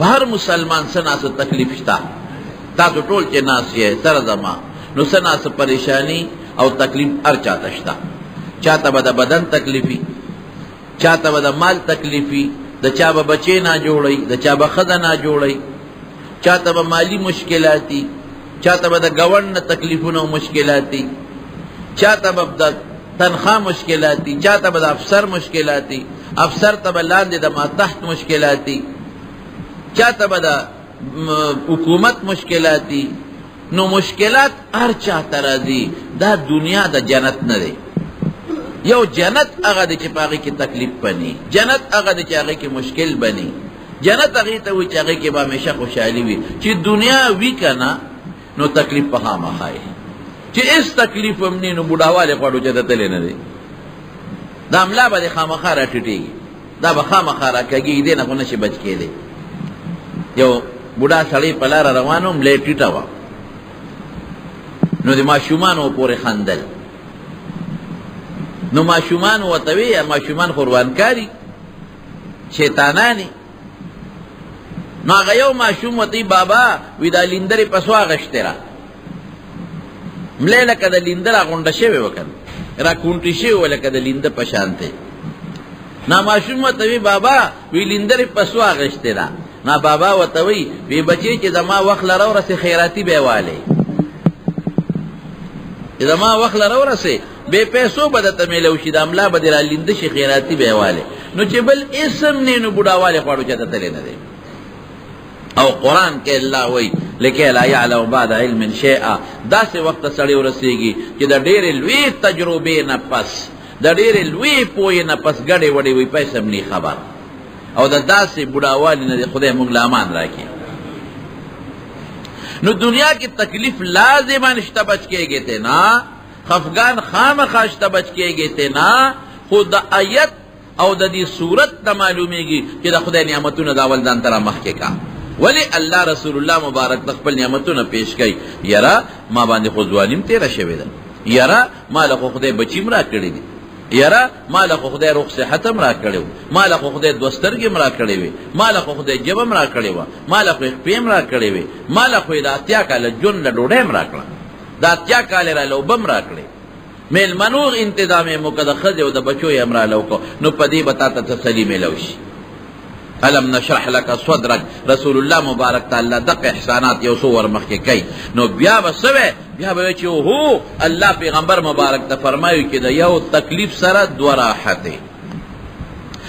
هر مسلمان سنا سے تکلیف شتا تاسو ټول چې ناس یې سره زما نو سنا سے پریشانی او تکلیف هر چاته شتا چاته به د بدن تکلیفي چاته به د مال تکلیفي د چا به بچی نه جوړی د چا به ښځه نه جوړی چاته به مالی مشکلاتی چاته به د ګوند تکلیفونه او مشکلاتی چاته به د تنخواه مشکلاتی چاته به د افسر مشکلاتی افسر ته به لاندې د ماتحت مشکلاتی چاته به د حکومت مشکلاتی نو مشکلات هر چاته راځي دا دنیا د جنت نه دی یو جنت هغه دی چې په هغې کې تکلیف بني جنت هغه دی چې هغې کې مشکل بني جنت هغې ته وایي چې هغې کې به همیشه خوشحالي وي چې دنیا وي که نه نو تکلیف په خامخا یې چې هېڅ تکلیف هم نه نو بوډاوالی غواړو چې ته تللی نه دی دا ملا به دې خامخا را ټیټېږي دا به خامخا را کږېږي دې نه خو نشي بچ کېدی یو بوډا سړی په لاره روان و ملا یې ټیټه وه نو د ماشومانو پورې خندل نو ماشومان ورته وی ماشومان خو روانکاري شیطانانی نو هغه یو ماشوم ورته بابا وی دا لیندرې په سو اغشتې را ملی لکه د لیندر اغونډه شوې وه که را کونټې شوې وه لکه د لینده په شانتې نا ماشوم ورته وی بابا وی لیندرې په سو اغشتې را نا بابا ورته وی بچی چې زما وخت لره ورسې خیراتي به یې والی چې زما وخت لره ورسې بے پیسو به درته میلو شي د املا به دې را لینده شي خیراتي به یې والی نو چې بل اسم نه نو بوډاوالی غواړو چې ته تللی نه دی او قرآن کې الله وی لکه لا یعلم بعد علم شیئا داسې وخت سړی ورسېږي چې د ډېرې لوی تجربې نه پس د ډېرې لوی پوهې نه پس ګډې وډې وي پیسه هم نه خبر او د داسې بوډاوالي نه دی خدای موږ له امان راکړي نو دنیا کی تکلیف لازمان شته بچ کېږي ته نه خفگان خامخا شته بچ کېږي ته نه خو د آیت او د دې صورت ته معلومیږي چې د خدای نعمتونه د اول ځان ته رامخکې کا ولی الله رسول الله مبارک د خپل نعمتونه پیش کوي یاره ما باندې خو ځوانیم تېره شوې ده یاره ما له خو خدای بچیم را کړي دي یاره ما له خو خدای روغ صحت هم را کړی و ما له خو خدای دوه سترګې هم را کړې وې ما له خو خدای ژبه هم را کړې وه ما له خو خپې هم را کړې وې ما له خو یې د 80 کاله ژوند له ډوډۍ هم را کړه د 80 کاله را له اوبه هم را کړې میلمنو انتظام یې مو که د ښځې او د بچو یې هم را له وکړو نو په دې به تا ته تسلي میلو شي الم نشرح لك صدرك رسول الله مبارک تعالی دغه احسانات یو څو ور مخکې کوي نو بیا به څه وی بیا به چې هو الله پیغمبر مبارک ته فرمایي چې د یو تکلیف سره دوه راحت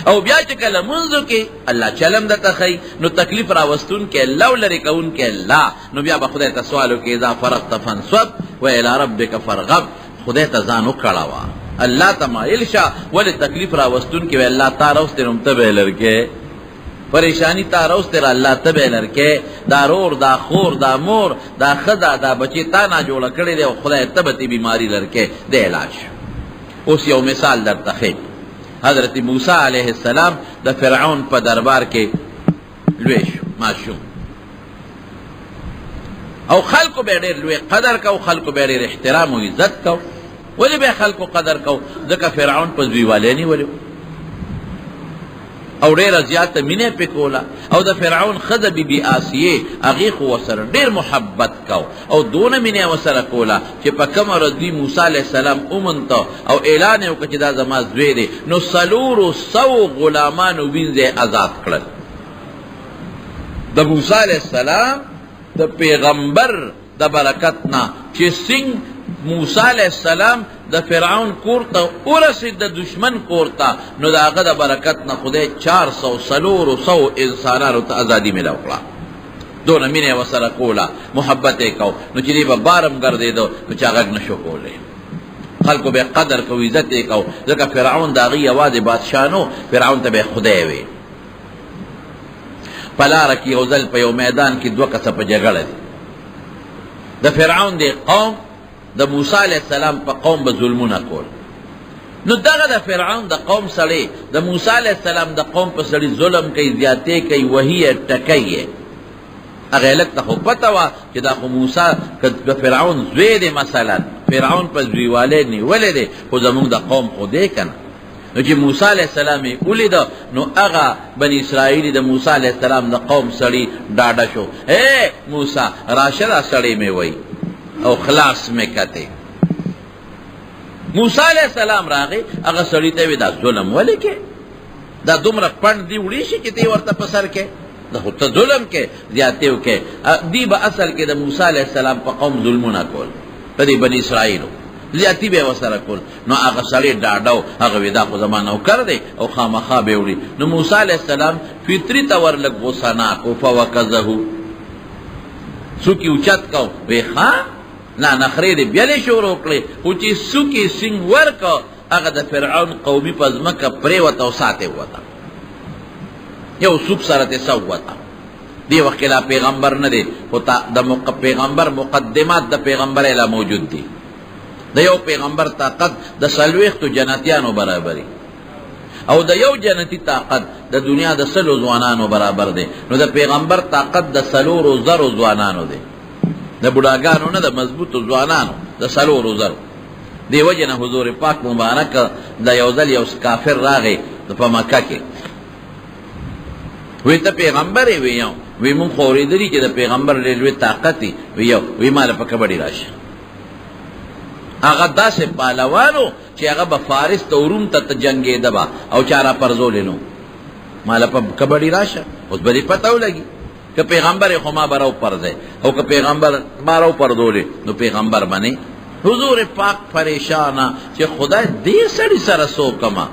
او بیا چې کله منځو کې الله چلم درته ښیي نو تکلیف راوستون کې الله لرې کوون کې الله نو بیا به خدای ته سوال وکړي اذا فرغت فانصب والى ربك فارغب خدای ته ځان وکړوه الله ته مایل شه ولې تکلیف راوستون کې الله تا راوستې نو ته به لرکې پریشانی تا روز تیرا اللہ تبع لرکے دا رور دا خور دا مور دا خدا دا بچی تا نا جوڑا کردے دے خدای تبتی بیماری لرکے دے علاج اس یو مثال در تخیب حضرت موسیٰ علیہ السلام دا فرعون پا دربار کے لویش معشوم او خلقو بے دیر لوی قدر کو خلقو بے دیر احترام و عزت کو ولی بے خلقو قدر کو دکا فرعون پا زویوالینی ولی او ډیره زیاته مینه پې کوله او د فرعون ښځه بي بي آسیې هغې خو ورسره ډېر محبت کو او دونه مینه یې ورسره کوله چې په کومه ورځ دوی موسی علیه السلام ومونته او اعلان یې وکړه چې دا زما زوی دی نو 400 غلامانو وینځه آزاد کړل د موسی علیه السلام د پیغمبر د برکت نه چې څنګه موسی علیہ السلام د فرعون کور ته ورسید د دشمن کور ته نو د هغه د برکت نه خدای 400 انسانانو ته ازادي میلاو کړه دونه مینه ورسره کوله محبت یې کو نو چې دی به بارم ګرځېدو نو چې هغه نشو کولی خلکو به قدر کو عزت یې کو ځکه فرعون د هغې یوازې بادشاه نو فرعون ته به خدای وي په لاره کې یو ځل په یو میدان کې 2 کسه په جګړه دي د فرعون دی قوم د موسی علیہ السلام په قوم به ظلمونه کول نو دغه د فرعون د قوم سړی د موسی علیہ السلام د قوم په سړی ظلم کوي زیاتې کوي وهي ټکیه هغه لک ته پته وه چې دا خو موسی که فرعون زوی دی مثلا فرعون په زویوالی نیولی دی خو زمونږ د قوم خو دی که نه نو چې موسی علیہ السلام یې ولید نو هغه بنی اسرائیل د موسی علیہ السلام د قوم سړي ډاډه شو، اے موسی راشه دا سړی مې وای او خلاص مې کته. موسی علیہ السلام راغی هغه سړی ته وی دا ظلم ولې کې، دا دومره پند دی وړي شي چې تی ورته په سر کې دا خو ته ظلم کې زیاتې وکې. دی به اصل کې د موسی علیہ السلام په قوم ظلمونه کول، په دې بنی اسرائیلو زیاتی به وسره کول. نو هغه سړی ډاډو هغه وی دا خو زما نوکر دی او خامخا به وړي. نو موسی علیہ السلام فطری طور لږ غصه ناک او فوکزه سوکی اوچت کو وی ښا نه نخرې دې بیا شروع کړې، خو چې سوکی سنګ ورکو هغه د فرعون قومي په ځمکه پرېوته او ساتې وته، یو سوک سره ته سو وته. دی وخت لا پیغمبر نه دی، خو د پیغمبر مقدمات د پیغمبر اله موجود دي. د یو پیغمبر طاقت د سلويختو جنتیانو برابري، او د یو جنتی طاقت د دنیا د سلو ځوانانو برابر دی. نو د پیغمبر طاقت د سلورو زرو ځوانانو دی، د بډاګانو نه، د مضبوطو ځوانانو، د سلورو زرو. دی وجه نه حضور پاک مبارک د یو ځل یو کافر راغی په مکه کې، وی ته پیغمبر یې؟ وی وی مونږ خو اورېدلي چې د پیغمبر ډېر لوی طاقت دی. وی ما له په کبډي راشه. هغه داسې پهلوانو چې هغه به فارس ته او روم ته جنګېده به او چا را پرځولې نو. ما له په کبډي راشه، اوس به دې پته ولګي که پیغمبر یې خو ما به راوپرځی، او که پیغمبر ما راوپرځولې نو پیغمبر به نه. حضور پاک پریشانه چې خدای دې سړي سره څه وکړمه،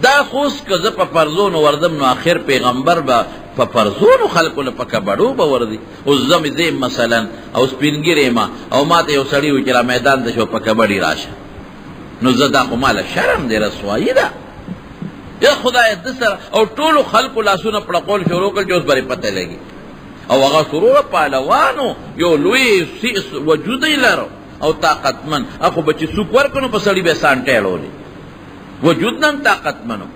دا خوس که زه په پرزونو وردم نو آخر پیغمبر به په پرزونو خلکو له په کبړو به وردي. اوس زه مې ځیم مثلا او سپینګیری ما او ما ته یو سړي وي چې را میدان ته شو په کبډي راشه، نو زه دا خو ماله شرم دی، رسوایي ده. یا خدای د سره او ټولو خلکو لاسونه پړقول شروع کړل چې اوس بری پته لګي. او هغه سرور پهلوانو یو لوی وجود یې لرو او طاقتمن، اخو به چې سوک ورکنو په سړي به سانټې اړولې، وجود نم طاقتمنو.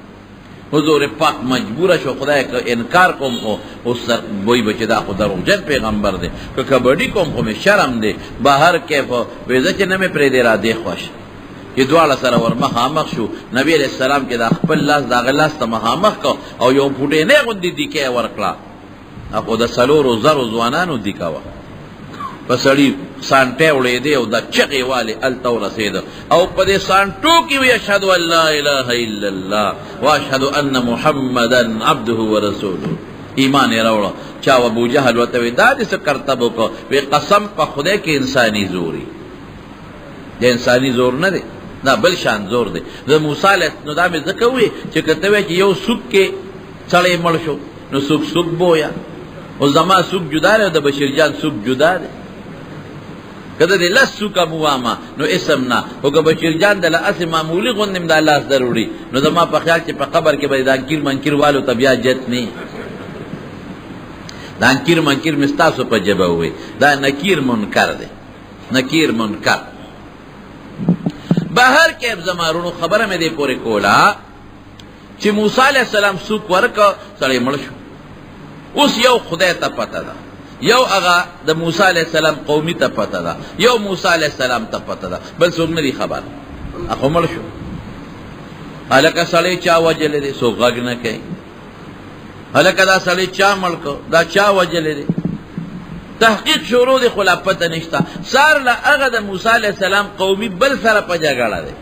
حضور پاک مجبور شو خدای که انکار کوم او سر وای بچی دا خو دروغجن پیغمبر دی، که کبډي کوم خو مې شرم دی. بهر کیف ویزه چې نه مې پرېږدې را دې خوښ چې دواړه سره ور مخامخ شو. نبی علیہ السلام کې دا خپل لاس د هغه لاس ته مخامخ کو او یو فوټېنۍ غوندې دیکې ورکړه، اخو د څلورو زرو ځوانانو دیکه وه. په سړي سانټې وړېدې او دا چغې والې هلته ورسېده او په دې سانټو کې وي اشهد ان لا اله الا الله واشهد ان محمدا عبده ورسوله. ایمان یې راوړه. چا ابوجهل ورته وی دا دې څه کرتب وکړه؟ وی قسم په خدای کې انساني زوري، د انساني زور نه دی، دا بل شان زور دی. د موسی علیه نو دا مې ځکه وی چې که ته وایې چې یو سوک کې سړی مړ شو نو سوک بویا، او زما سوک جدا دی او د بشیرجان سوک جدا دی. کده دې لس سوکه مواما نو اسم نه، خو که بشیرجان د لاسې معمولي غوندې م دا لاس ضروري، نو زما په خیال چې په قبر کې به د انکیر منکیر والو ته بیا جت نه. دا انکیر منکیر مې ستاسو په ژبه ووایي، دا نکیر منکر دی، نکیر منکر. بهر کې زما رونو خبره مې دې پورې کوله چې موسی علیہ السلام سوک ورکه سړی مړ شو. اوس یو خدای ته پته ده، یو هغه د موسی علیہ السلام قومي ته پته ده، یو موسی علیہ السلام ته پته ده، بل څوک نه دي خبر. اخو مړ شو، هلکه سړی چا وجلی دی؟ څوک غږ نه کوي. هلکه دا سړی چا مړ کړ؟ دا چا وجلی دی؟ تحقیق شروع دی خو لا پته نشته. سار له هغه د موسی علیہ السلام قومي بل سره په جګړه دی.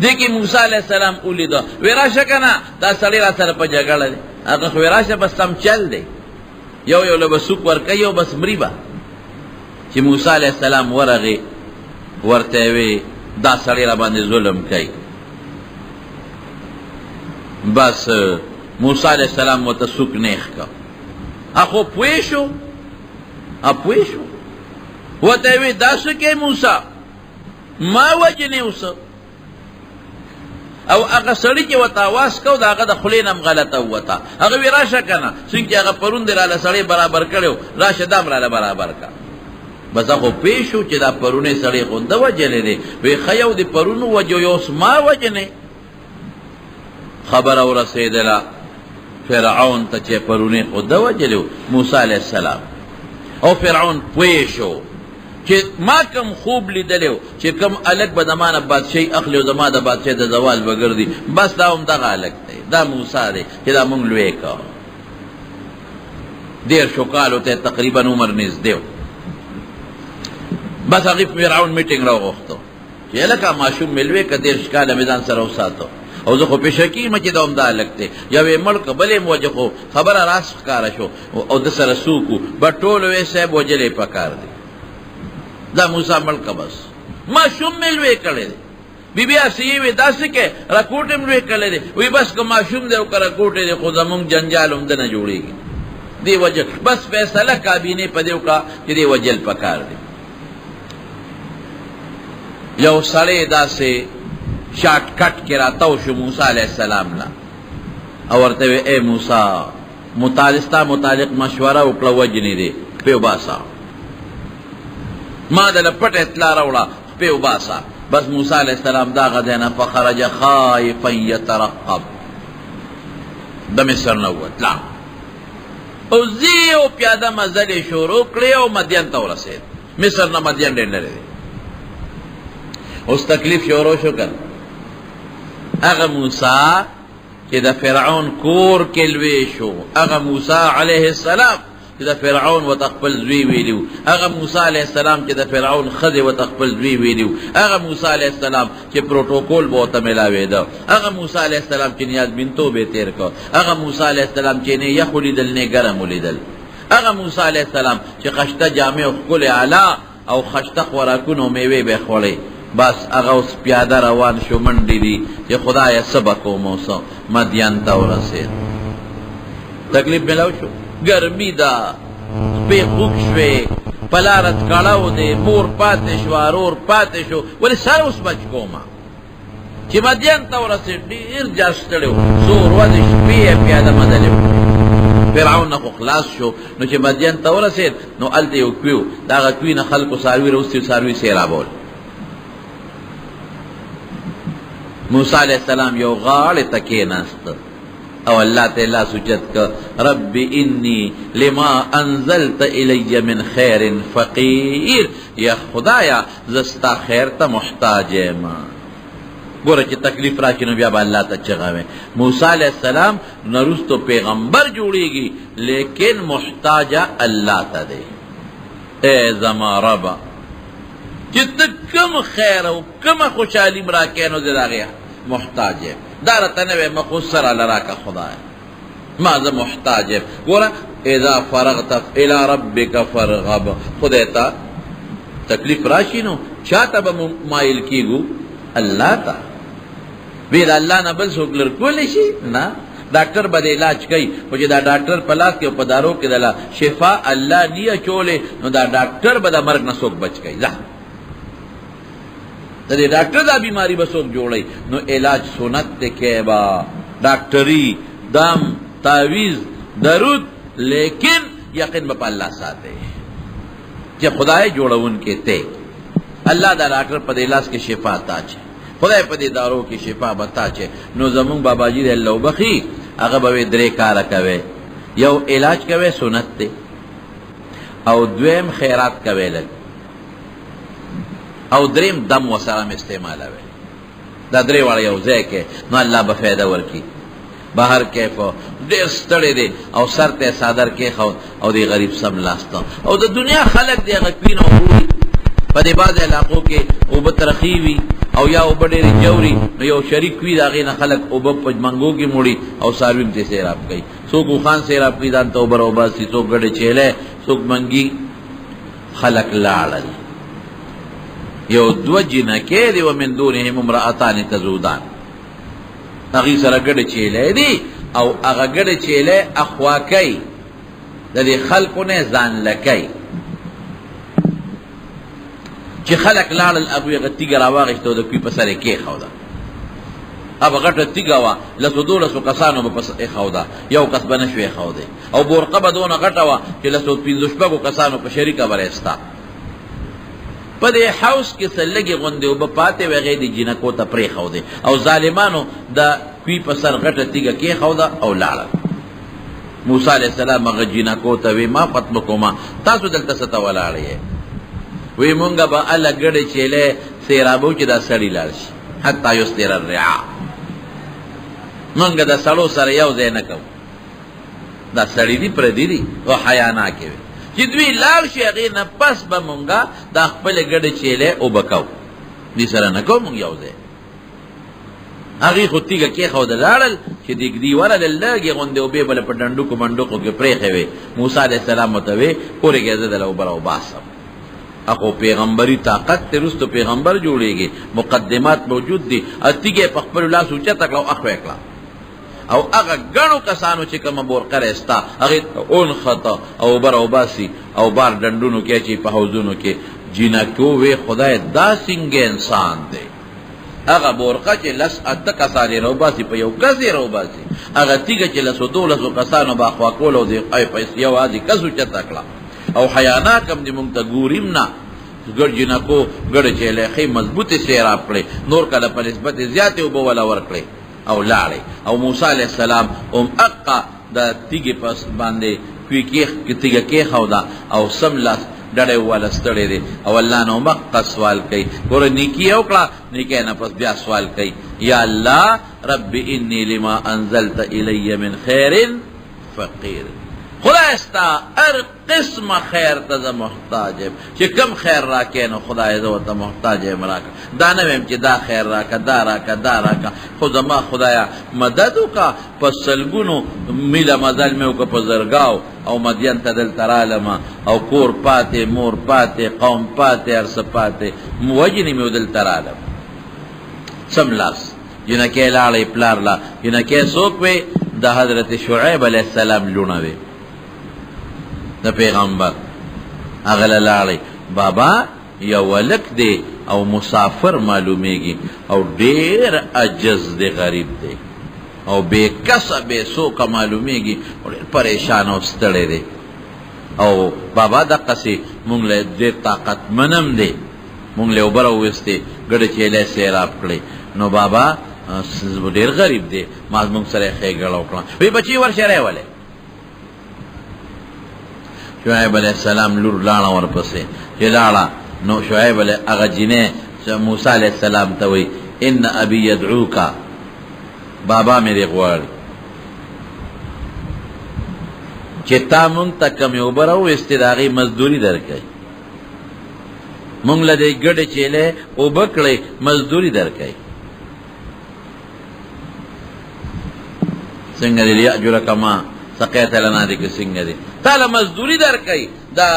دې کې موسی علیہ السلام ولیده، وی راشه که نه دا سړی را سره په جګړه دی. هغه خو وی راشه بس سم چل دی، یو یو له به سوک ورکوي او بس مري به. چې موسی علیہ السلام ورغی ورته وی دا سړی را باندې ظلم کوي. بس موسی علیہ السلام ورته سوک نیخ که، اخو پوه شو ورته وی دا څه کوې موسی؟ ما وجنې اوسه. او هغه سړي چې ورته اواز کو د هغه د خولې نه م غلطه ووته. هغه وی راشه که نه، څنګه چې هغه پرون دې راله سړی برابر کړی راشه دا م راله برابر که. بس هغه پوه شو چې دا پرونی سړی خو ده وجلی دی. وی ښه یو د پرونو وجو یو اوس ما وجنې. خبره ورسېدله فرعون ته چې پرونی خو ده وجلی موسی علیہ السلام. او فرعون پوه شو چې ما کم خوب لیدلیو چې کم الک به زمانه بادشاهي اخلي او زما د بادشاهۍ د زوال بګردي، بس دا هم دغه الک دی، دا موسی دی چې دا مونږ لوی کا. 13 کالو ته تقریبا عمر نږدې و. بس هغې فرعون میټینګ راوغوښتو چې هلکه ماشوم مې لوی که 13 کاله مې ځان سره وساتو، او زه خو پېشه کېږم چې دا هم دا هلک دی. یو یې مړ که بل یې وجه، خو خبره راس ښکاره شو او د سره څوک و، به ټول وی صاحب وجلی پکار دی، دا موسی مړ که بس ماشوم مې لوی کړی دی. بی بی آسیې وی داسې کې رکوټ هم لوی کړی دی، وی بس که ماشوم دی او که رکوټ دی خو زمونږ جنجال هم دنه جوړېږي، دی وجل بس فیصله کابینې په دې وکړه چې دی وجل پکار دی. یو سړی داسې شارټ کټ کې راتاو شو موسی علیه السلام له، او ورته وی ای موسی ستا متعلق مشوره وکړه وجنې دی، پې وباسه، ما دله پټ اطلاع راوړه، پې وباسه. بس موسی علیه السلام دغه ځای نه فخرج خائفا یترقب، د مصر نه ووت لا او زی او پیاده مزلې شروع کړې او مدین ته ورسېد. مصر نه مدین ډېر لرې دی. اوس تکلیف شروع شو که هغه موسی چې د فرعون کور کې لوی شو، هغه موسی علیه السلام چې د فرعون ورته خپل زوی ویلي و، هغه موسی علیه السلام چې د فرعون ښځې ورته خپل زوی ویلي و، هغه موسی علیه السلام چې پروټوکول به ورته میلاوېده، هغه موسی علیه السلام چې نیازبینتوب یې تېر کړ، هغه موسی علیه السلام چې نه یخ ولیدل نه ګرم ولیدل، هغه موسی علیه السلام چې خشته جامې او ښکلې اعلی او خشته خوراکونه او میوې به یې خوړې. بس هغه اوس پیاده روان شو، منډې دي چې خدایه څه به کوم اوس مدین ته ورسېد. تکلیف میلاو شو، ګرمي ده، شپې خوږ شوې، په لاره کړاو دی، مور پاتې شوه، ورور پاتې شو، ولې سر اوس بچ کومه چې مدین ته ورسېد. ډېر جاز ستړی و، څو ورځې شپې یې پیاده مزلې وکړې. فرعون نه خو خلاص شو، نو چې مدین ته ورسېد نو هلته یو کوي و، د هغه کوي نه خلکو څاروي راوستي، څاروي سیرابول. موسی علیہ السلام یو غاړې ته کېناست او الله ته لاس اوچت که رب انی لما انزلت الی من خیر فقیر، یا خدایا زه ستا خیر ته محتاج یم. ګوره چې تکلیف راشي نو بیا به الله ته چغه وی. موسی علیہ السلام نه وروستو پیغمبر جوړېږي لیکن محتاجه الله ته دی. ای زما ربه چې ته کم خیر او کمه خوشحالي م راکې نو زه د هغې محتاج یم. دا راته نه وی مخ اوس سره لراکه خدای، ما زه محتاج یم. ګوره اذا فرغت الی ربک فرغب، خدای ته تکلیف راشي نو چا ته به مایل کېږو؟ الله ته. وی د الله نه بل څوک لر کولی شي؟ نه. ډاکټر به د علاج کوي، خو چې دا ډاکټر په لاس کې او په دارو کې د شفا الله نی اچولی نو دا ډاکټر به د مرګ نه څوک بچ کوي؟ ځه د دې ډاکټر دا بیماری به څوک جوړوي؟ نو علاج سنت دی کې به ډاکټري دم تعویز درود، لیکن یقین به په الله ساتي چې خدای جوړونکی ته. الله دا ډاکټر په دې لاس کې شفا تا چې خدای په دې دارو کې شفا به تا چې. نو زمونږ باباجي دی الله وبخي، هغه به 3 کاره کوي. یو علاج کوي سنت دی، او دویم خیرات کوي لږ، او دریم دم وسره استعمالوي. دا درې واړه یو ځای کې نو الله به فایده ورکړي. بهر کیف ډېر ستړی دی او سر ته صادر کېښود او دی غریب سم لاسته، او د دنیا خلک دی هغه کوي نه وګوري. په دې بعض علاقو کې اوبه ترخی وي او یا اوبه ډېرې جوري، نو یو شریک وي د هغې نه خلک اوبه په منګو کې موړي او څاروي هم ترې سیراب کوي. څوک اوښان سیراب کوي ځان ته اوبه راوباسي، څوک ګډې چیلی، څوک منګي. خلک لاړل، یو 2 جنکې دي ومن دونهم امرأتان تذودان، هغې سره ګډې چیلی دي او هغه ګډې چیلی اخوا کوي، د دې خلکو نه ځان لکوي. چې خلک لاړل هغوی هغه تیږه راواغېسته او د کوي په سر یې کېښوده. هغه غټه تیږه وه، 12 کسانو به پس ایښوده، یو کس به نه شو ایښودی، او بورقه به دونه غټه وه چې 15 کسانو په شریکه به رایسته. په دې حوض کې څه لږې غوندې اوبه پاتې وې، هغې د جینکو ته پرېښودې او ظالمانو د کوي په سر غټه تیږه کېښوده او لاړل. موسی علیه السلام هغه جینکو ته وی ما ختم کومه، تاسو دلته څه ته ولاړ یې؟ وی مونږ به الله ګډه چیلې سیرابو چې دا سړی لاړ شي حتی یستر الرعا مونږ دا سړو سره یو ځای نه کوو دا سړی دی پردي دي او حیا نه کوي چې دوی لاړ شي هغې نه پس به مونږ دا خپلې ګډه چیلې اوبه کوو دې سره نه کوو مونږ یو ځای هغې خو تیږه کېښوده لاړل چې دې ورله لږې غوندې اوبې بله په ډنډوکو منډوکو کې پرېښې وې موسی علیه السلام ورته وې کورېږه زه دله اوبه راوباسم اخو پیغمبري طاقت ته رستو پیغمبر جوړېږي مقدمات موجود دي تیږه په خپل لاس اوچته کړه او اخوې کړه او هغه ګڼو کسانو چې کومه بورقه ستا هغې اونخته او اوبه راوباسي او بار ډنډونو کې اچي په حوضونو کې جینکو وې خدای دا څنګه انسان دی هغه بورقه چې لس اته کسان یې راوباسي په یو کس یې راوباسي هغه تیږه چې لسو دولسو کسانو به اخوا کول او د یوازې کس اوچته کړه او حیاناک هم دې مونږ ته ګوریم نه ګډ جنکو ګډه چیلې ښې مضبوطې سیراب کړې نور کله په نسبت زیاتې اوبه وله ورکړې او لاړې او موسی علیه السلام هم اقا د تیږې پس باندې تیږه کېښوده او سم لاس ډډی والا ستړی دی او الله نه مقه سوال کوي ګوره نیکي یې وکړه نیکۍ نه پس بیا سوال کوي یا الله رب انی لما انزلت الی من خیر فقیر خدای ستا هر قسم خیر ته زه محتاج یم چې کم خیر راکې نو خدای زه ورته محتاج یم راکړه دا نه ویم چې دا خیر راکړه دا راکړه دا راکړه خو زما خدایه مدد وکړه په سلګونو میله مزل مې وکړه په زرګاو او مدین ته دلته رالمه او کور پاتې مور پاتې قوم پاتې هر څه پاتې وجنې مې دلته رالم سملاس جنکۍ لاړې پلار لا جنکۍ څوک وې د حضرت شعیب علیه السلام لوڼه وې د پیغمبر هغه له لاړې بابا یو هلک دی او مسافر معلومیږي او ډېر عجز دی غریب دی او بې کسه بې سوکه معلومیږي او ډېر پریشان او ستړی دی او بابا دقسې مونږ له ډېر طاقتمن دی مونږ له اوبه راوویستې ګډه چیلې سیراب کړې نو بابا ډېر غریب دی ما مونږ سره یې ښېګړه وکړه وی بچي ورشه راولې شعیب علیہ السلام لور لاړه ورپسې چې لاړه نو شعیب علیہ هغه جینۍ موسی علیہ السلام ته وی ان ابي يدعوک بابا مې دې غواړي چې تا مونږ ته کمې اوبه راوویستې د هغې مزدوري درکوي مونږ له دې ګډې چیلې اوبه کړې مزدوري درکوي څنګه دې لیأجرک ما سقیت لنا دې کې څنګه دي تا له مزدوري درکوي دا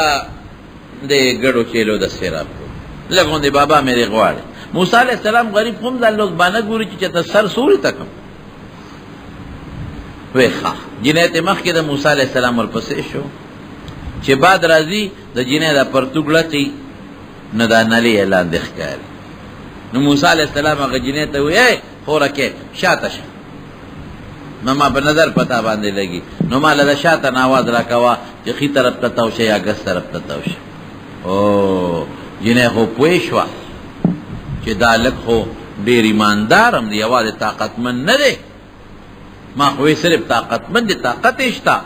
د ګډو چیلو د سیراب لږ غوندې بابا مې دې غواړي موسی علیه السلام غریب خو هم دا لږ بانه ګوري چې چېرته سر سوري ته کړم وی ښه جینۍ ته مخکې د موسی علیه السلام ورپسې شو چې بعد راځي د جینۍ دا پرتوګ لټي نو دا نلې یې لاندې ښکاري نو موسی علیه السلام هغه جینۍ ته وی ای خورکې شاته شه نو ما په نظر پتا باندې لګي نو ما له شاته نه آواز راکوه چې ښي طرف ته تاو شه یا ګس طرف ته تاو شه او جینۍ خو پوه شوه چې دا لږ خو ډېر ایماندار هم دی یوازې طاقتمند نه دی ما خو یې صرف طاقتمند دی طاقت یې شته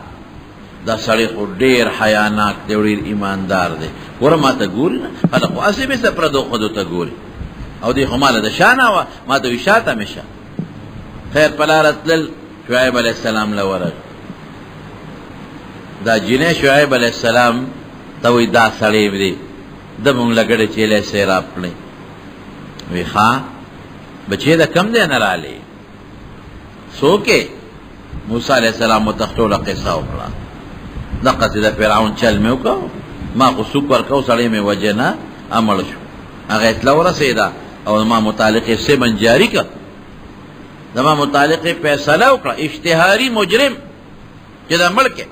دا سړی خو ډېر حیاناک دی او ډېر ایماندار دی ګوره ما ته ګوري نه خلک خو هسې بېسته پردو ښځو ته ګوري او دی خو ما له د شا نه وه ما ته وي شاته مې شه خیر په لاره تلل شعیب علیہ السلام له ورغ دا جینۍ شعیب علیہ السلام ته وایي دا سړی دی ده مونږ له ګډې چیلې سیراب کړی وی ښه بچی د کم دی نه رالې څوک یې موسی علیہ السلام ورته ټوله قصه وکړه دقسې د فرعون چل مې وکړو ما خو سوک ورکو سړی مې وجه نه امړ شو هغه اطلاع ورسېده او زما متعلق یې سمن جاري کړ زما متعلق یې فیصله وکړه اشتهاري مجرم چې دا مړ کې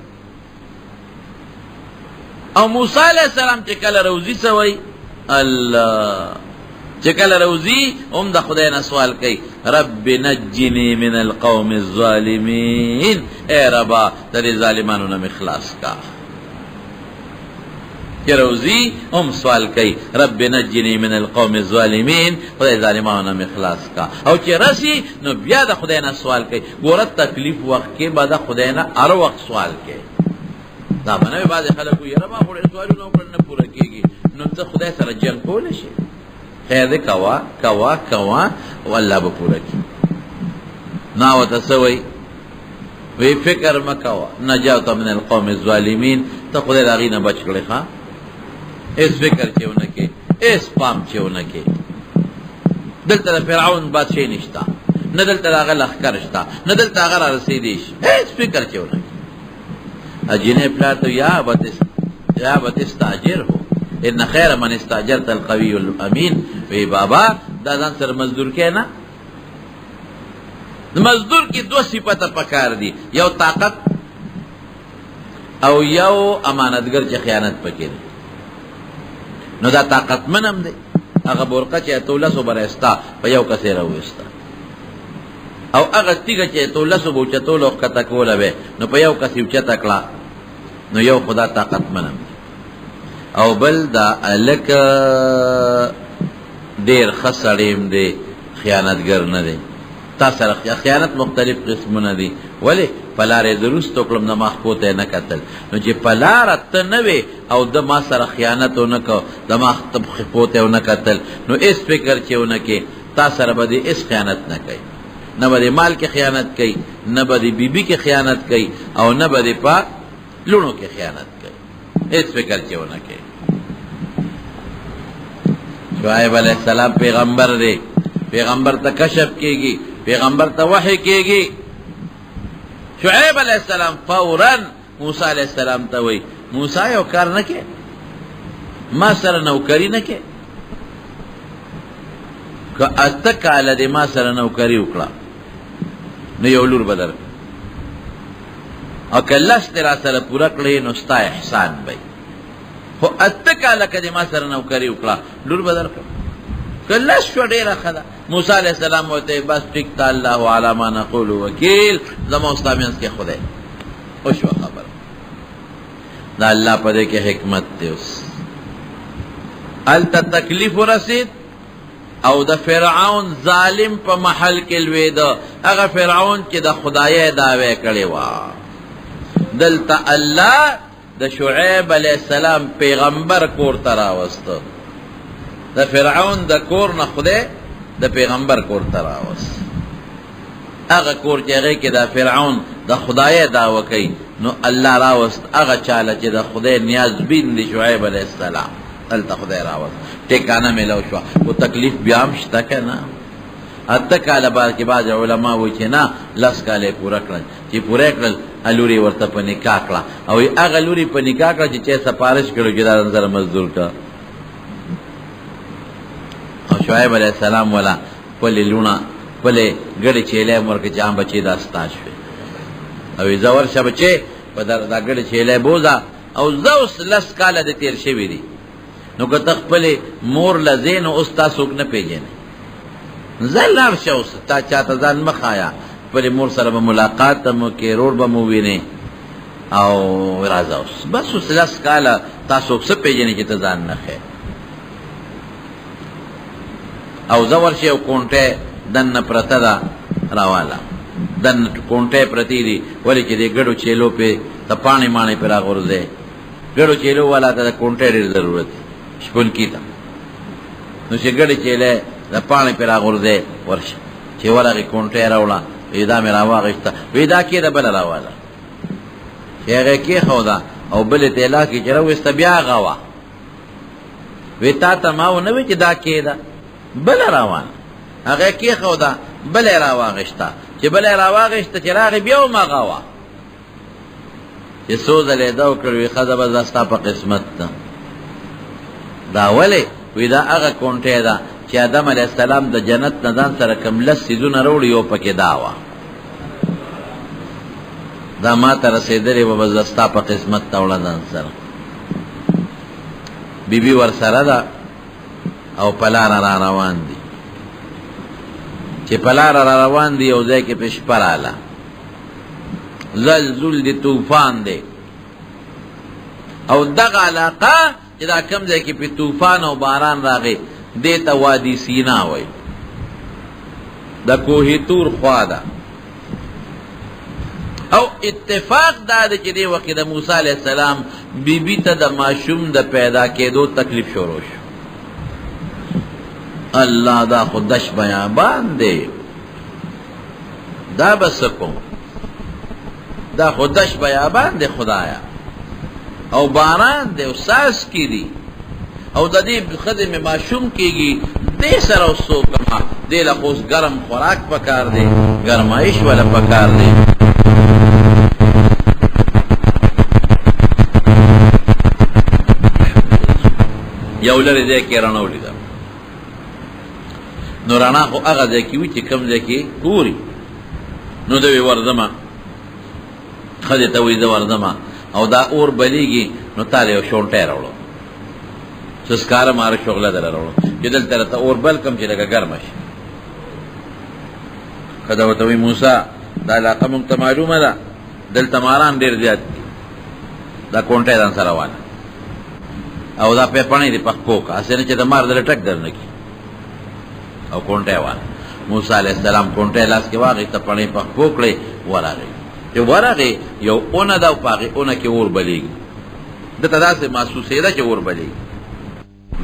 او موسی علیہ السلام چې کله روزي څه وایي الله چې کله روزي هم د خدای نه سوال کوي رب نجنی من القوم الظالمین اے ربا د دې ظالمانو نه مې خلاص کا چې روزي هم سوال کوي رب نجنی من القوم الظالمین خدای ظالمانو نه مې خلاص کا او چې رسی نو بیا د خدای نه سوال کوي ګوره تکلیف وخت کې به د خدای نه هر وخت سوال کوي دا به نه وي بعضې خلک وایي یاره ما خو ډېر سوالونه وکړل نه پوره کېږي نو ته خدای سره جنگ کولی شي خیر دی کوا کوا کوا او الله به پوره کړي نا ورته څه وایي وی فکر مکوا نجات من القوم الظالمین ته خدای د هغې نه بچ کړی ښه هېڅ فکر چې ونه کې هېڅ پام چې ونه کې دلته د فرعون بادشاهي نشته نه دلته د هغه لښکر شته نه دلته هغه را رسېدی شي هېڅ فکر چې ونه کې اجینې پلار ته یا بتستاجر هو ان خیر من استاجرت القوی الامین وی بابا دا ځان سره مزدور کې نه مزدور کی دو صفته پکار دي یو طاقت او یو امانتګر چې خیانت پکې دی نو دا طاقت منم دی هغه برقه چې تولسو برستا په یو کسې راوستا او هغه تیګه چې تولسو بوچتولو کته کوله به نو په یو کسې اوچته کړه نو یو خدا طاقت منم دی او بل دا الک ډیر خسړیم دی خیانتګر نه دی تا سره خیانت مختلف قسمونه دي ولی پلارې درست وکړم نه ما خپوته نه کتل نو چې پلاره ته نه وې او د ما سره خیانت ونه کو د ما خپوته ونه کتل نو اس فکر چې ونه کې تا سره به دې اس خیانت نه کوي نه به مال کې خیانت کوي نه به بیبي کې خیانت کوي او نه به په لونو کې خیانت کوي اس فکر چې ونه کوي شعیب علیہ السلام پیغمبر دی پیغمبر ته کشف کیږي پیغمبر ته وحی کیږي شعیب علیہ السلام فوراً موسی علیہ السلام ته وی موسی یو کار نه کې ما سره نوکری نه کې که اته کاله دې ما سره نوکری وکړه نو یو لور بدر او که لس دې را سره پوره کړې نو ستا احسان وی خو اته کاله که دې ما سره نوکری وکړه لور بدر کړه کلش شو ډیره ښه ده موسی علیہ السلام ورته بس ټیک ته الله علی ما نقول وکیل زما او ستا منځ کې خدای وشوه خبره دا الله په دې کې حکمت دی اوس هلته تکلیف ورسید او د فرعون ظالم په محل کې لوېده هغه فرعون چې د خدایۍ دعوی کړې وه دلته الله د شعیب علیہ السلام پیغمبر کور ته راوسته د فرعون د کور نه خدای د پیغمبر کور ته راوست هغه کور چې هغې کې د فرعون د خدایۍ دعوه کوي نو الله راوست هغه چاله چې د خدای نیازبین دی شعیب علیہ السلام هلته خدای راوست ټیکانه میلاو شوه خو تکلیف بیا هم شته که نه اته کاله بعد کې بعض علما وایي چې نه لس کاله یې پوره کړل چې پوره یې کړل لورې ورته په نکاح کړه او هغه لورې په نکاح کړه چې چا سفارش کړو چې دا ځان سره مزدور کړه شعیب علیہ السلام والا پلی لونا پلی گڑی چیلے مرک جان بچی دا ستا شوی او زور شا بچے پا دا گڑی چیلے بوزا او زوس لس کالا دا تیر شوی دی نو کتخ پلی مور لزین او استا سوک نپیجینے زلار شا اس تا چاہتا زان مخایا پلی مور سر با ملاقات مو کے روڑ با مووینے او رازا اس بس اس لس کالا تا سوک سب پیجینے چی تا زان نخیر او زور شي او کونټه دن پرته دا راواله دن کونټه پرتی دی ولی چې د ګړو چیلو په د پانی مانی پر راغورځي ګړو چیلو والا ته کونټه ډېر ضرورت شپون کیتا نو چې ګړې چیلې د پانی پر راغورځي ورشه چې ورغه کونټه راوړه دا مې راواغشته وی دا کې د بل راواله چې هغه کې خو دا او بل ته لا کې چر وست بیا غوا وی تا ته ما و نه وی چې دا کې دا بل روان هغه کې خو دا بل راواغشتا چې بل راواغشتا چې راغی بیا ما غوا چې سوزلې دا وکړې خزه به زستا په قسمت دا ولی وی دا هغه کونټه دا چې آدم علیہ السلام د جنت نه ځان سره کوم لس سیزونه راوړي یو پکې دا وه دا ما ته رسېدلې به به زستا په قسمت ته وړه ځان سره بیبي ورسره ده او پلاره را روان دي چې پلاره را روان دي یو ځای کې په شپه راله زلزل دی طوفان دی او دغه علاقه چې دا کوم ځای کې په طوفان او باران راغی دې ته وادي سینا وایي د کوه تور خوا ده او اتفاق دا دی چې دی وخت د موسی علیہ السلام بیبی ته د ماشوم د پیدا کېدو تکلیف شروع شو. الله دا خودش بیابان دی، دا بس کوم، دا خودش بیابان دی خدایا، او باران دی او ساس کی دی، او د دې خدمه ماشوم کیږي دې سره وسو کما دې له اوس ګرم خوراک پکار دی، ګرمایش ولا پکار دی. یو لري دې کې رانه ولیدا، نو رانا خو هغه ځای کې وي چې کوم ځای کې پوری، نو دوی ورځما خدای ته وې ورځما او دا اور بلیږي، نو تاله یو شونټه راوړو سسکاره مار شغله دراوړو چې دلته ته اور بل کم چې لګه ګرم شي. خدای ته وې موسی دا علاقه مونږ ته معلومه ده، دلته ماران ډیر زیات دي، دا کونټه ځان سره وانه او دا په پانی دی پخپو کا اسنه چې د مار دل ټک درنکی او کونټه وانه. موسی علیہ السلام کونټه لاس کې واغې ته پانی پخپو کړې ورغی، چې ورغی یو اون دا پاغه اون کې اور بلیږي، د تداسه محسوسه ده چې اور بلیږي.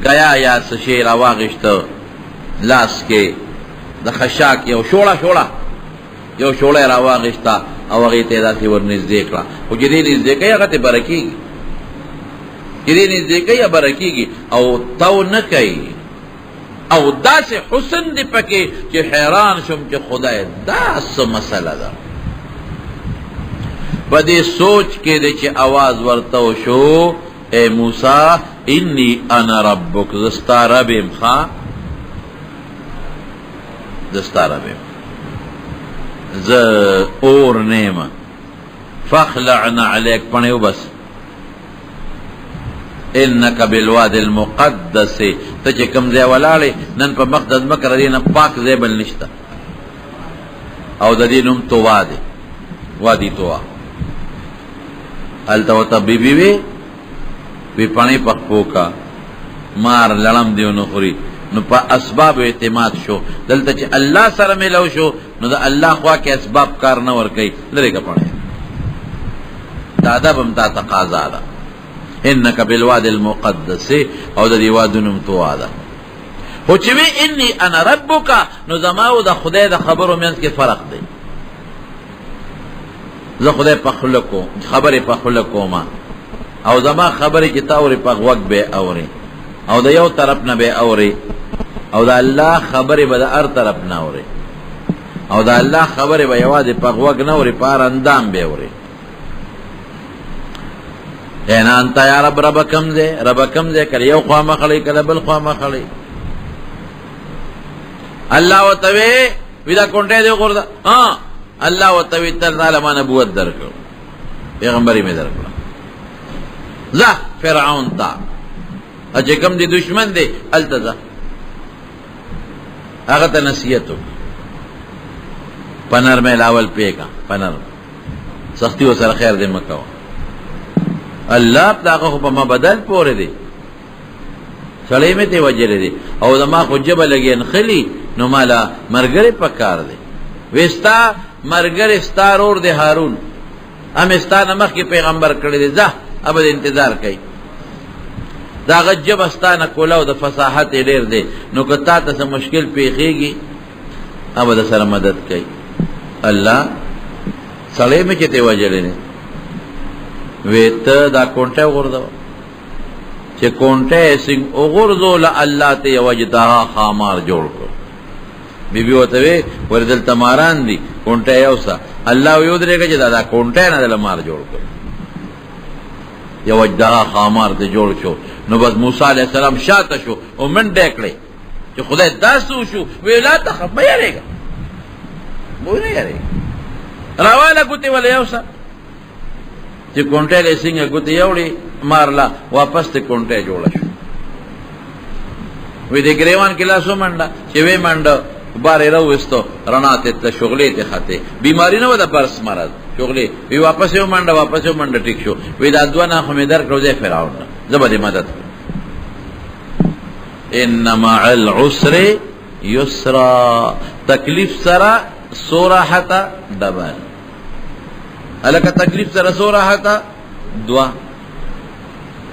گیا یا سشیر واغشت لاس کې د خشاک یو شوړه را واغشتا او هغه ته داسې ورنږدې کړه، او چې دې نږدې کوي هغه ته برکیږي، چې دې نږدې کوي برکیږي او تو نه کوي، او داسې حسن دې پکې چې حیران شم چې خدای دا څه مسله ده. په دې سوچ کې دې چې आवाज ورته شو اے موسی انی انا ربک، زستا ربم، خوا زستا ربم، ز اور نیمه فخلعنا علیک پنیو بس انک بالواد المقدس، ته چې کوم ځای ولاړې نن په مقدس مکه دې نه پاک ځای بل نشته، او د دې نوم طوا دی، وادي طوا. هلته ورته بیبي وی وی پانی پخپو کا مار لړم دیو نو خوري، نو په اسباب اعتماد شو. دلته چې الله سره ملو شو نو د الله خوا کې اسباب کار نه ور کوي، لري کا پړې دا ادب هم تا تقاضا ده. انک بالواد المقدس، او د دې وادونو طوا ده. خو چې وی انی انا ربک، نو زماو د خدای د خبرو منځ کې فرق دی. زه خدای په خلقو خبره په خلقو ما، او زما خبره چې تاوري په وګ به اوري، او د یو طرف نه به اوري، او د الله خبره به د هر طرف نه اوري، او د الله خبره به یوازې په وګ نه اوري، په اندام به اوري. ان انت یا رب کم دے کله یو خوا مخړی کله بل خوا مخړی. الله وتوی ودا کونټه دی وردا الله وتوی تر ظالم نبوت درکړو، پیغمبري می درکړو. ذا فرعون تا اجه کم دی دشمن دی التزا هغه ته نصیحت پنر میں لاول پیکا پنر سختی و سر خیر دے مکو. الله داغه په ما بدل پورې دی سړی می ته وجره دی، او زما خو جبه لګین خلی نو مالا مرګره پکار دی. وستا مرګره ستارور دی هارون، امستانه مخ کې پیغمبر کړی دی، ځه ابد انتظار کوي. دا غجب استانه کولاو د فصاحت ډیر دی، نو که تا ته مشکل پیخیږي ابد سره مدد کوي. الله سړی می چې ته وجره دی ویته دا کونټه وګورځو چې کونټه سنگ وګورځو ل الله ته وجدا خامار جوړ کړ. بیبي وته وی وردل تماران دي کونټه یوسا، الله یو درېګه چې دا کونټه نه دل مار جوړ کړ، یو وجدا خامار ته جوړ شو. نو بس موسی علیہ السلام شاته شو او من ډکړې چې خدای داسو شو ویلا ته خبر یریګا مو نه یری راواله کوته ول یوسا چې کونټه له څنګه ګوتې یوړي مارلا واپس ته کونټه جوړه شو. وې د ګریوان کې لاسو منډه چې وې منډه بارې راوستو رڼا ته شغلې ته خاطه بیماری نه و د پرس مرض شغلې وی واپس یو منډه ټیک شو. وې دا دوه خو مې درکړو دې فرعون زبر مدد. ان مع العسر یسرا، تکلیف سره سورحتا دبل الکه تکلیف سره سو راحتا دعا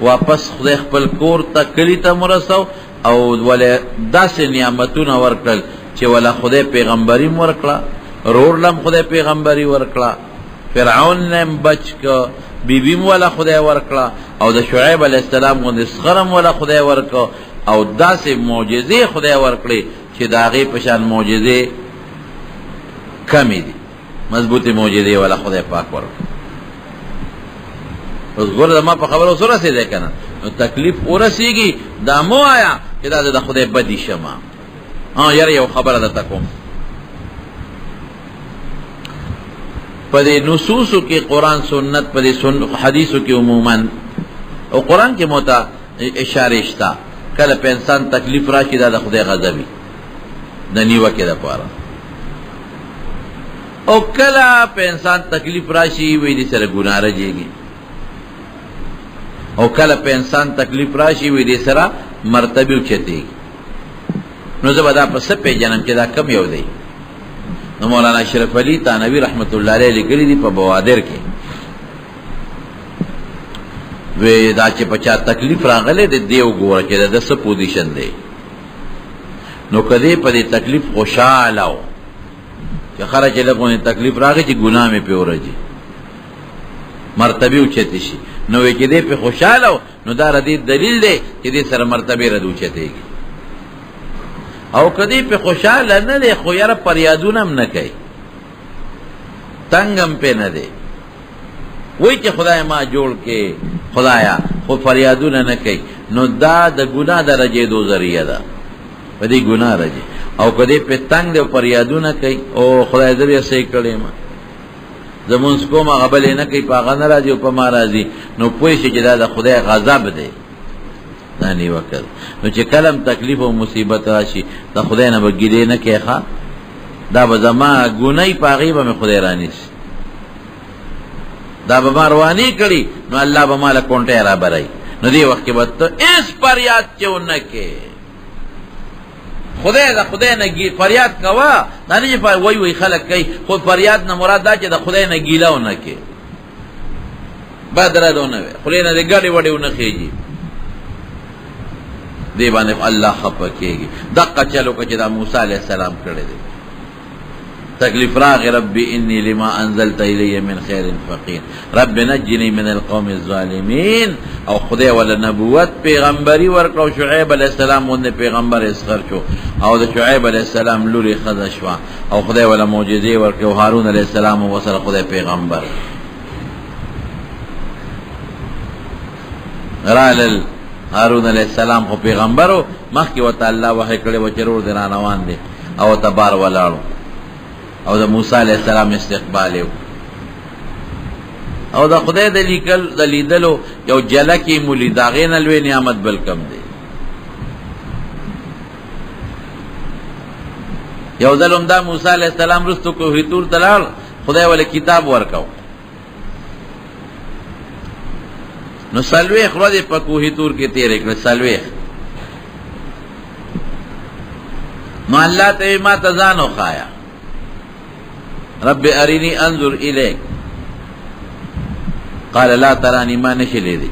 واپس خدای خپل کور ته کلی ته مرسو او ولې داسې نعمتونه ورکړل چې ولا خدای پیغمبري ورکړه رورلم خدای پیغمبري ورکړه فرعون نم بچ کا بیبیم ولا خدای ورکړه او د شعیب علی السلام غو د صخرم ولا خدای ورکړه او داسې معجزې خدای ورکړي چې داغه پشان معجزې کمی دي مضبوطی معجزې ولا خدای پاک ورکړه اوس ګور ما په خبرو سره سي ده کنه نو تکلیف ورسیږي دا مو آیا چې دا د خدای بدی شمه یاره یو خبره ده تکوم په دې نصوصو کې قران سنت په دې حدیثو کې عموما او قران کې موتا اشاره شته کله په انسان تکلیف راشي دا د خدای غضبي د نیوه کې ده پاره او کله په انسان تکلیف راشي وې دې سره ګناه راځي او کله په انسان تکلیف راشي وې دې سره مرتبه اوچتي نو زبدا په سپه جنم کې دا کم یو دی نو مولانا اشرف علی تانوی رحمت الله علیه لیکلی دی په بوادر کې وې دا چې پچا تکلیف راغله د دیو ګوره کې د څه پوزیشن دی نو کدی په دې تکلیف خوشاله او چې خرج له تکلیف راغی چې ګناه مې په ورځي مرتبه اوچتی شي نو کې دې په خوشاله نو دا ردی دلیل دی چې دې سره مرتبه رد اوچتېږي او کدی په خوشاله نه دی خو یاره پریادونه هم نه کوي تنگم په نه دی وای چې خدای ما جوړ کې خدایا خو فریادونه نه کوي نو دا د ګناه درجه دو ذریعہ ده په دې ګناه راځي او کدی په تنگ دی فریادونه کوي او خدای دې صحیح کړي ما زمون کوم غبل نه کوي په غن راځي او په ما راځي نو پوه شي چې دا د خدای غضب دی دانی وکړ نو چې کلم تکلیف او مصیبت راشي د خدای نه بګیدې نه کوي ښا دا به زما ګنای پاغي به خدای رانیس دا به مروانی کړي نو الله به مال کونټه را برای نو دی وخت کې به ته اس فریاد چونه کې خدای نه گی فریاد کوا دا نه چې وای خلک کوي خو فریاد نه مراد دا چې د خدای نه ګیلاونه کې بدر دونه خدای نه دې ګړې وړې ونه خېږي دی باندې الله خپه کېږي دقه چلو که چې دا موسی علیہ السلام کړی دی تکلیف راغ ربی انی لما انزلت الی من خیر فقیر رب نجنی من القوم الظالمین او خدای ول نبوت پیغمبري ورکړو شعیب علیہ السلام ونه پیغمبر اسخر شو او د شعیب علیہ السلام لوري خدا شو او خدای ول معجزې ورکړو هارون علیہ السلام او سره خدای پیغمبر رال هارون علیہ السلام خو پیغمبرو مخکې وته الله وحی کړی و چې ورور درانه روان دي او تبار ولاړو او د موسی علیہ السلام استقبال او د خدای د لیدلو یو جلکی مولی داغین الوی نعمت بلکم دی یو ظلم دا موسی علیہ السلام رستو کوه تور تلال خدای ول کتاب ورکاو نو سلویخ رو دی پا کوهی تور کی تیرے کر سلویخ نو اللہ تیوی ما تزانو خایا رب ارینی انظر الیک قال لا ترانی ما نشلی دی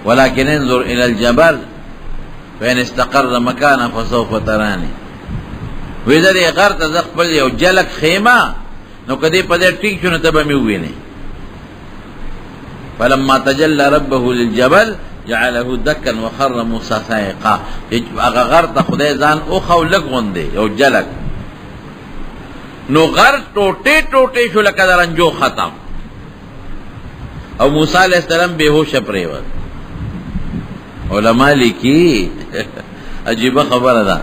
ولكن انظر الى الجبل فإن استقر مكانا فسوف ترانی ویدر غر تزق پل یو جلک خیمه نو کدی پدر ٹھیک شنو تبا میوی نی فلما تجلى ربه للجبل جعله دكا وخر موسى صاعقا اغه غر ته خدای ځان او خو لګون دی یو جلک نو غر ټوټه ټوټه شو لکه درنجو ختم او موسی علیہ السلام بیهوش پریو علماء لیکي عجیب خبره ده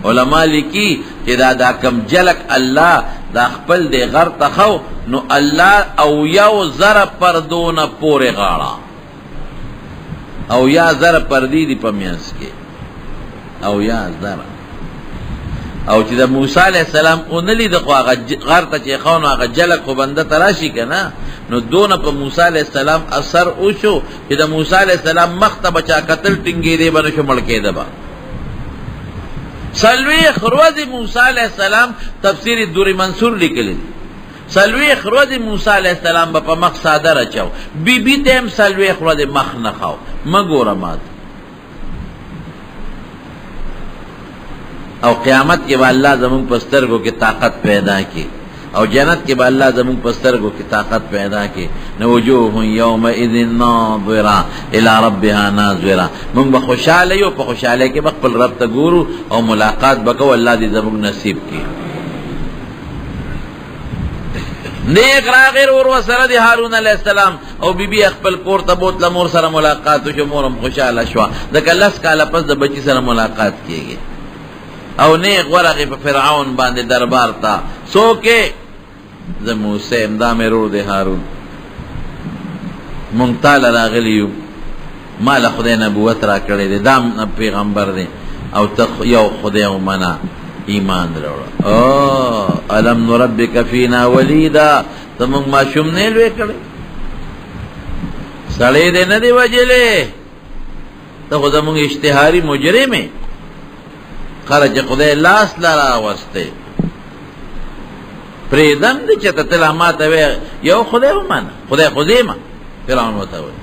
علماء لیکي چې دا کم جلک الله دا خپل دی غر ته خو نو الله او یو زر پردون پورې غاړه او یا زر پردی دی پمینس کې او یا زر او چې د موسی علیہ السلام اونلی د غر ته چې خو نو هغه جلک خو بنده تراشی کنه نو دون په موسی علیہ السلام اثر او شو چې د موسی علیہ السلام مخته بچا قتل ټینګې دی باندې شو مړ کېده با سلوی خروز موسی علیہ السلام تفسیر دوری منصور لیکلی سلویخ ورځې موسی علیه السلام به په مخ څادر اچو، بی ته هم سلویخ ورځې مخ نه خاو. مه ګوره ماته. او قیامت کې به الله زمونږ په سترګو کې طاقت پیدا کړي، او جنت کې به الله زمونږ په سترګو کې طاقت پیدا کړي. نو وجوه یومئذ ناظره الی ربها ناظره. مونږ به خوشحاله یو، په خوشحالی کې به خپل رب ته ګورو او ملاقات به کوو. الله دې زمونږ نصیب کړي. نیک راغیر ور وسره دی هارون علیہ السلام او بی بی خپل کور ته بوتله، مور سره ملاقات وشو، مورم خوشحاله شوه. ځکه 10 کاله پس د بچی سره ملاقات کیږي. او نیک ورغی په فرعون باندې دربار ته. څوکې زه موسی یم، دا مې رور دی هارون، مونږ تاله راغلي یو، ما له خدای نبوت را کړی دی، دا پیغمبر دی او ته یو خدای ومنه، ایمان راوړه. او الم نربک فینا ولیدا، ته مونږ ماشوم نه لوی کړی، سړی دی نه دی وجلی، ته خو زمونږ اشتهاري مجرم یې. خرج خدای لاس لرا وسته پریدم دی چې ته تلا ماته وی یو خدای ومانه، خدای خدای ما فرعون وته وی،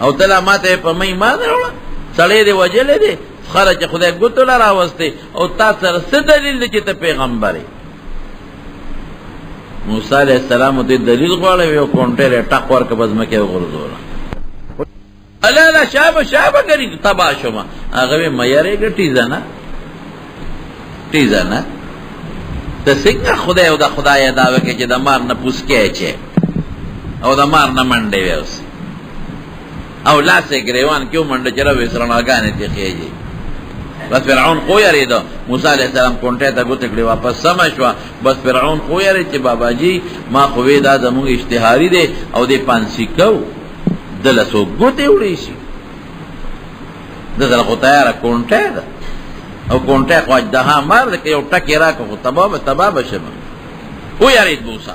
او تلا ماته په مې ایمان راوړه، سړی دی وجلی دی. خرج خدای ګوتو لرا وسته او تا سره څه دلیل دی چې ته پیغمبر یې؟ موسی علیہ السلام ته دلیل غواړي، یو کونټه ټاک ورکه بزمکه وغورځوله. الا لا شابه کری تبا شما. هغه مې یې ګټی ځنه تیزه نه ته څنګه خدای او د خدای دعوه کې چې د مار نه پوسکې چي او د مار نه منډې وي اوس او لاسې ګریوان کیو منډه چر وسرناګانې ته کېږي. بس فرعون خو یریدو، موسی علیہ السلام کونټه ته ګوت کړي، واپس سم شو. بس فرعون خو یری چې بابا جی ما خو وې دا زموږ اشتهاري دی او دې پانسی کو دله سو ګوتې وړي شي، دله خو تیاره کونټه ده او کونټه خو اجدها مار ده که یو ټکی راکه خو تباه بشه. او یارید موسی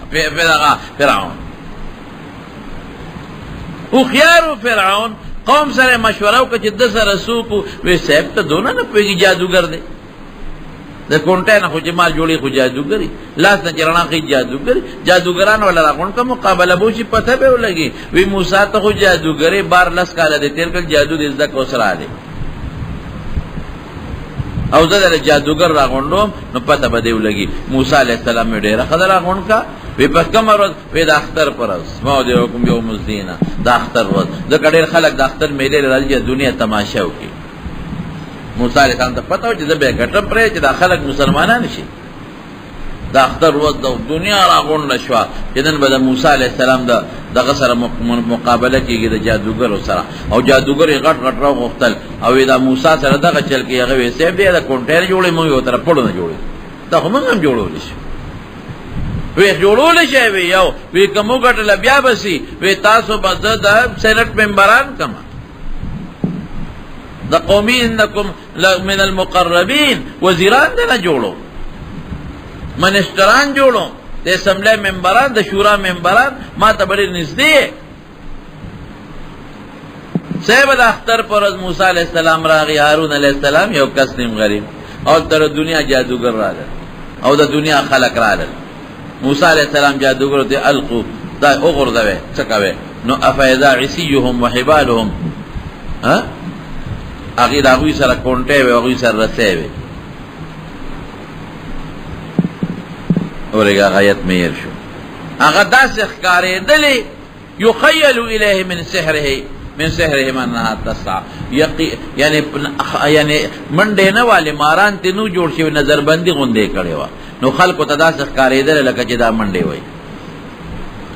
فرعون او خیارو فرعون قوم سره مشوره وکړه چې د سره سوکو وی صاحب ته دونه نه پوهېږي جادوګر دی، د کونټه نه خو چې مال جوړي خو جادوګري، لاس نه چې رڼا کوي جادوګري، جادوګران ولا راغونډ که مقابله به وشي پته به ولګي. وی موسی ته خو جادوګري 12 کاله دی تېر کړ، جادو دې زده کړه اوس راغلی او زه د جادوګر راغونډوم نو پته به دې ولګي. موسی علیہ السلام مې ډېره ښه راغونډ کا. وی په کومه ورځ؟ وی د اختر پر ورځ، ما دې حکم یوم الدین، د اختر ورځ. ځکه ډېر خلک د اختر میلې راځي چې دنیا تماشا وکړي. موسی علیہ السلام ته پته و چې زه به یې ګټم پرې چې دا خلک مسلمانان شي. د اختر ورځ د دنیا راغونډه شوه چې نن به د موسی علیہ السلام دغه سره مقابله کېږي د جادوګرو سره، او جادوګر یې غټ غټ راوغوښتل او د موسی سره دغه چل کې هغه وی صاحب دی د کونټې جوړې موږ یو طرف پړو نه جوړې، دا خو موږ هم جوړولی شو. وی جوړولی شی وی یو وی که موږ ګټله بیا به سي. وی تاسو به زه د سینټ ممبران کړم، د قومي انکم من المقربین، وزیران دې نه جوړو، منسټران جوړو، د اسمبلی ممبران، د شورا ممبران ما ته بڑی نزدې. صاحب د اختر پر ورځ موسی علیہ السلام راغی، هارون علیہ السلام یو کس نیم غریب او تر دنیا جادوګر راغل او د دنیا خلق راغل. موسی علیہ السلام جادوګر ته القو دا وګرځوي څه کوي نو افاذا عصيهم وحبالهم، ها هغه د هغوی سره کونټې وي، هغوی سره رسې وي. اورګه غایت میر شو، هغه داسې ښکارېدلې یخیل الیه من سحره انها تسعى، یعنی منډې نه والے ماران ته نو جوړ شوی، نظربندي غوندې کړې وه، نو خلکو ته داسې ښکارېدلې لکه چې دا منډې وایي.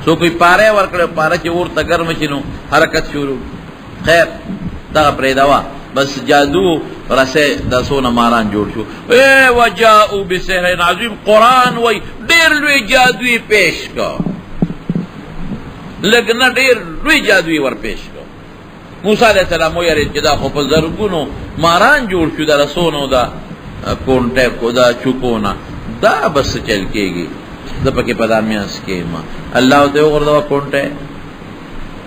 سو کوئی پاره ورکړه، پاره چې ورته ګرم شي نو حرکت شروع. خیر دغه پرېږده، بس جادو رسے د سونه ماران جوړ شو. اے وجاءوا بسحر عظیم، قرآن وای ډېر لوی جادوی پیش کا، لږ نه ډېر لوی جادوی ور پیش کا. موسی علیہ السلام ویل چې دا خو په زرګونو ماران جوړ شو د رسونو دا کونټه کو دا چوکونه، دا بس چل کېږي، زه پکې په دا میانس کې ما الله ته وغورځوه کونټه.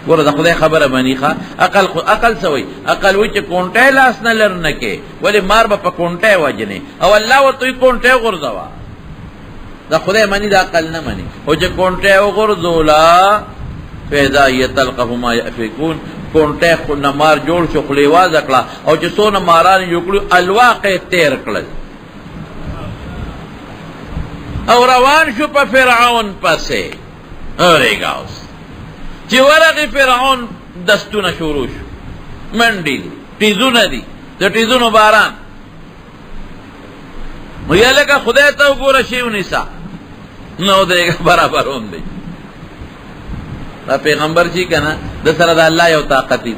ګوره د خدای خبره مني ښه. عقل څه وایي؟ عقل وایي چې کونټه لاس نه لر نه کې، ولې مار به په کونټه وجنې، او الله ورته وایي کونټه غورځوه. دا خدای منی دا عقل نه منی او چې کونټه وغورځولا فاذا يتلقف ما يفكون کونټه خو نمار جوړ شو خلیواز کړه او چې څونه ماران یو کړو الواقع تیر کړل او روان شو په فرعون پسې اورېګاوس چې ورغه فرعون دستونه شروع شو منډي تیزونه دي د تیزونو باران ویل لکه خدای ته وګوره شی ونیسا نو دغه برابر وندي دا پیغمبر چې کنه د سره د الله یو طاقت دی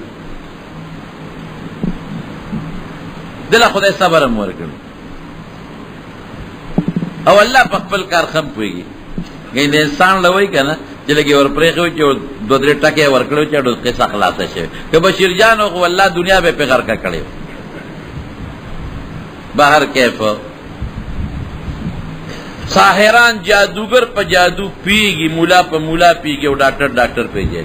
دله خدای صبر هم ورکړي او الله په خپل کار خم کوي ګینه انسان لوي کنه چې لګي ور پرې خو چې دوه درې ټکه ورکړو چې د قصه خلاصه شي که بشیر جان او الله دنیا به په غرق کړي بهر کیف ساحران جادوگر په جادو پیږي مولا په مولا پیږي او ډاکټر پیږي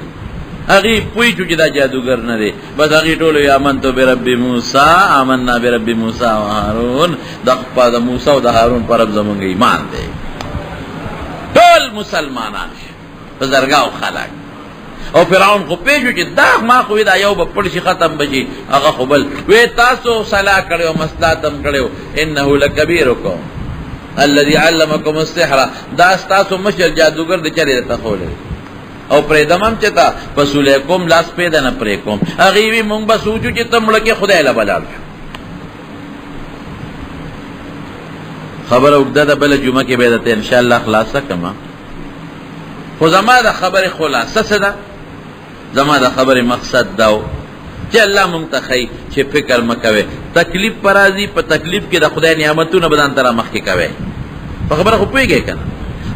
هغه پوي چې دا جادوگر نه دی بس هغه ټول یې امنتو برب موسی آمنا برب موسی او هارون د خپل موسی او د هارون پر رب زمونږ ایمان دی ټول مسلمانان بزرګاو خلک او فرعون خو پیژو چې دا ما خو دا یو په پړشي ختم بشي هغه خو بل وې تاسو صلاح کړو مسلاتم کړو انه لکبیرکم الذي علمكم السحر دا تاسو مشر جادوگر د چره ته خوله او پرې دمم چتا پسولې کوم لاس پیدا نه پرې کوم هغه وی مونږ به سوچو چې تم لکه خدای له بلال خبر وګدا د بل جمعه کې به ده ان شاء الله خلاصه کما خو زما د خبره خلاصه څه ده زما د خبره مقصد داو چې الله مونږ ته خی چې فکر مکوي تکلیف پرازي په تکلیف کې د خدای نعمتونه بدن تر مخ کې کوي په خبره خو پیږي کنه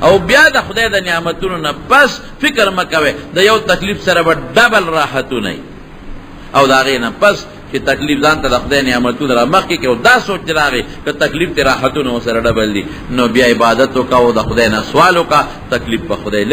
او بیا د خدای د نعمتونو نه پس فکر مکوي د یو تکلیف سره به ډبل راحتونه او دا غي نه پس چې تکلیف ځان ته د خدای نعمتونو را مخ کې او دا سوچ راغی چې تکلیف ته راحتونه سره ډبل دي نو بیا عبادت وکاو د خدای نه سوال وکا تکلیف په خدای